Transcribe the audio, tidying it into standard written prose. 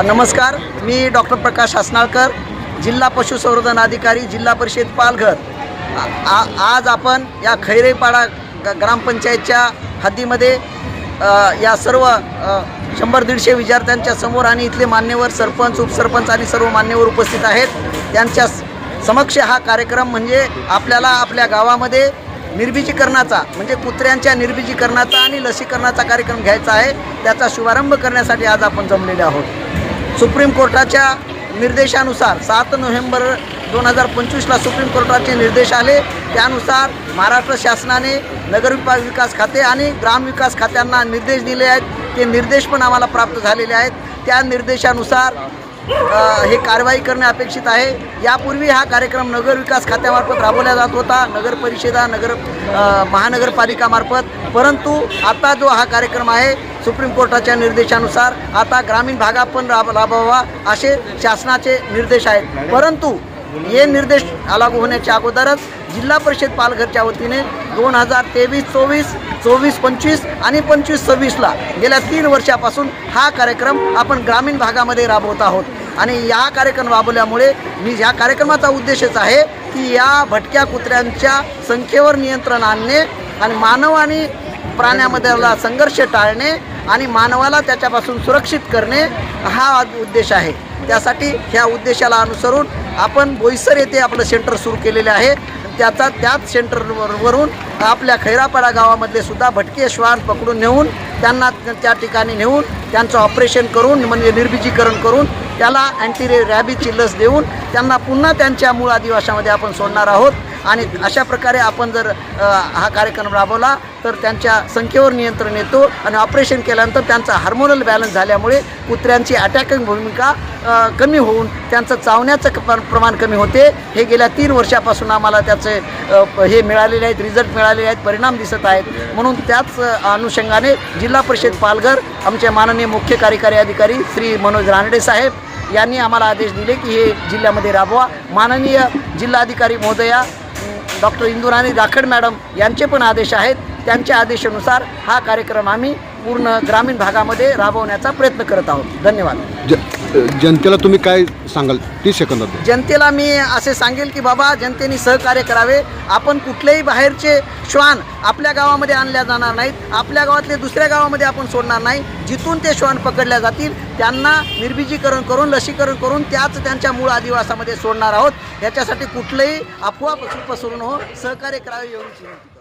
नमस्कार, मी डॉक्टर प्रकाश हसनाळकर, जिल्हा पशुसंवर्धन अधिकारी, जिल्हा परिषद पालघर। आज आपण या खैरेपाडा ग्रामपंचायतच्या हद्दीमध्ये या सर्व 100-150 विद्यार्थ्यांच्या समोर आणि इथले मान्यवर सरपंच, उपसरपंच आणि सर्व मान्यवर उपस्थित आहेत। त्यांच्या समक्ष हा कार्यक्रम म्हणजे आपल्याला आपल्या गावामध्ये निर्बीजीकरणाचा म्हणजे कुत्र्यांच्या निर्बीजीकरणाचा आणि लसीकरणाचा कार्यक्रम घ्यायचा आहे। त्याचा शुभारंभ करण्यासाठी आज आपण जमलेले आहोत। सुप्रीम कोर्टाच्या निर्देशानुसार 7 नोव्हेंबर 2025ला सुप्रीम कोर्टाचे निर्देश आले। त्यानुसार महाराष्ट्र शासनाने नगरविकास खाते आणि ग्रामविकास खात्यांना निर्देश दिले आहेत। ते निर्देश पण आम्हाला प्राप्त झालेले आहेत। त्या निर्देशानुसार हे कारवाई करणे अपेक्षित आहे। यापूर्वी हा कार्यक्रम नगरविकास खात्यामार्फत राबवला जात होता, नगर परिषदा महानगरपालिकामार्फत। परंतु आता जो हा कार्यक्रम आहे सुप्रीम कोर्टाच्या निर्देशानुसार आता ग्रामीण भागात पण राबवावा असे शासनाचे निर्देश आहेत। परंतु हे निर्देश लागू होण्याच्या अगोदरच जिल्हा परिषद पालघरच्या वतीने 2023-24, 24-25 आणि 25-26ला गेल्या 3 वर्षापासून हा कार्यक्रम आपण ग्रामीण भागामध्ये राबवत आहोत। आणि या कार्यक्रम राबवल्यामुळे ह्या कार्यक्रमाचा उद्देशच आहे की या भटक्या कुत्र्यांच्या संख्येवर नियंत्रण आणणे आणि मानव आणि प्राण्यामधला संघर्ष टाळणे आणि मानवाला त्याच्यापासून सुरक्षित करणे हा उद्देश आहे। त्यासाठी ह्या उद्देशाला अनुसरून आपण बोईसर येथे आपलं सेंटर सुरू केलेले आहे। त्याच सेंटरवरून आपल्या खैरापाडा गावामधले सुद्धा भटके श्वान पकडून नेऊन त्यांना त्या ठिकाणी नेऊन त्यांचं ऑपरेशन करून म्हणजे निर्बीजीकरण करून त्याला अँटी रॅबीजची लस देऊन त्यांना पुन्हा त्यांच्या मूळ आदिवासामध्ये आपण सोडणार आहोत। आणि अशा प्रकारे आपण जर हा कार्यक्रम राबवला तर त्यांच्या संख्येवर नियंत्रण येतो आणि ऑपरेशन केल्यानंतर त्यांचा हार्मोनल बॅलन्स झाल्यामुळे कुत्र्यांची अटॅकिंग भूमिका कमी होऊन त्यांचं चावण्याचं प्रमाण कमी होते। हे गेल्या 3 वर्षापासून आम्हाला त्याचे हे मिळालेले आहेत, रिझल्ट मिळालेले आहेत, परिणाम दिसत आहेत। म्हणून त्याच अनुषंगाने जिल्हा परिषद पालघर आमचे माननीय मुख्य कार्यकारी अधिकारी श्री मनोज रानडे साहेब यांनी आम्हाला आदेश दिले की हे जिल्ह्यामध्ये राबवा। माननीय जिल्हाधिकारी महोदया डॉक्टर इंदुराणी राखड मॅडम यांचे पण आदेश आहेत। त्यांच्या आदेशानुसार हा कार्यक्रम आम्ही पूर्ण ग्रामीण भागामध्ये राबवण्याचा प्रयत्न करत आहोत। धन्यवाद। जनतेला तुम्ही काय सांगाल 30 सेकंदात? जनतेला मी असे सांगेल की बाबा जनतेने सहकार्य करावे। आपण कुठलेही बाहेरचे श्वान आपल्या गावामध्ये आणल्या जाणार नाहीत, आपल्या गावातले दुसऱ्या गावामध्ये आपण सोडणार नाही। जिथून ते श्वान पकडल्या जातील त्यांना निर्बीजीकरण करून लसीकरण करून त्यांच्या मूळ आदिवासामध्ये सोडणार आहोत। याच्यासाठी कुठलेही अफवा पसरून सहकार्य करावे एवढीच विनंती।